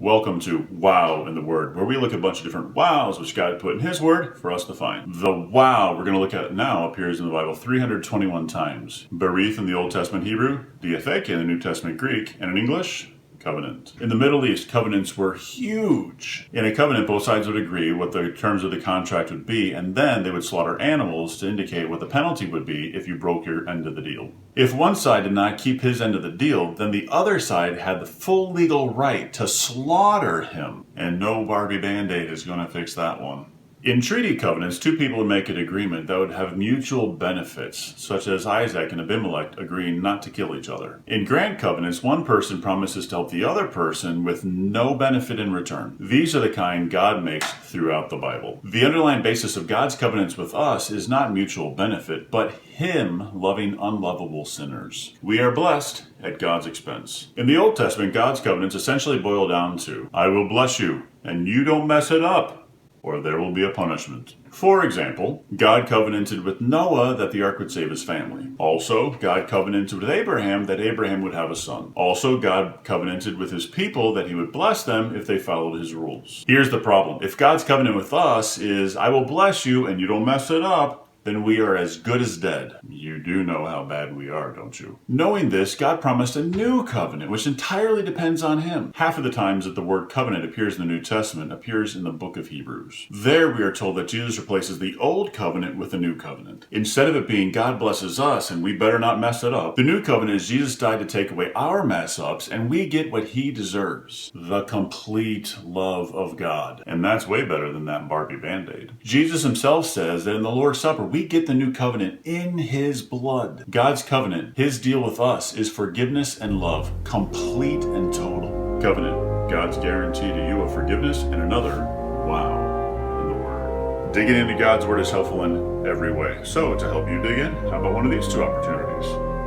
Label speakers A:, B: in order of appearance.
A: Welcome to Wow in the Word, where we look at a bunch of different wows which God put in His Word for us to find. The wow we're going to look at now appears in the Bible 321 times. Berith in the Old Testament Hebrew, diatheke in the New Testament Greek, and in English, covenant. In the Middle East, covenants were huge. In a covenant, both sides would agree what the terms of the contract would be, and then they would slaughter animals to indicate what the penalty would be if you broke your end of the deal. If one side did not keep his end of the deal, then the other side had the full legal right to slaughter him. And no Barbie Band-Aid is going to fix that one. In treaty covenants, two people would make an agreement that would have mutual benefits, such as Isaac and Abimelech agreeing not to kill each other. In grant covenants, one person promises to help the other person with no benefit in return. These are the kind God makes throughout the Bible. The underlying basis of God's covenants with us is not mutual benefit, but Him loving unlovable sinners. We are blessed at God's expense. In the Old Testament, God's covenants essentially boil down to, I will bless you, and you don't mess it up, or there will be a punishment. For example, God covenanted with Noah that the ark would save his family. Also, God covenanted with Abraham that Abraham would have a son. Also, God covenanted with his people that he would bless them if they followed his rules. Here's the problem. If God's covenant with us is, I will bless you and you don't mess it up, then we are as good as dead. You do know how bad we are, don't you? Knowing this, God promised a new covenant, which entirely depends on Him. Half of the times that the word covenant appears in the New Testament appears in the book of Hebrews. There we are told that Jesus replaces the old covenant with the new covenant. Instead of it being God blesses us and we better not mess it up, the new covenant is Jesus died to take away our mess-ups and we get what He deserves. The complete love of God. And that's way better than that Barbie Band-Aid. Jesus Himself says that in the Lord's Supper, we get the new covenant in His blood. God's covenant, His deal with us, is forgiveness and love, complete and total. Covenant, God's guarantee to you of forgiveness and another wow in the Word. Digging into God's Word is helpful in every way. So, to help you dig in, how about one of these two opportunities?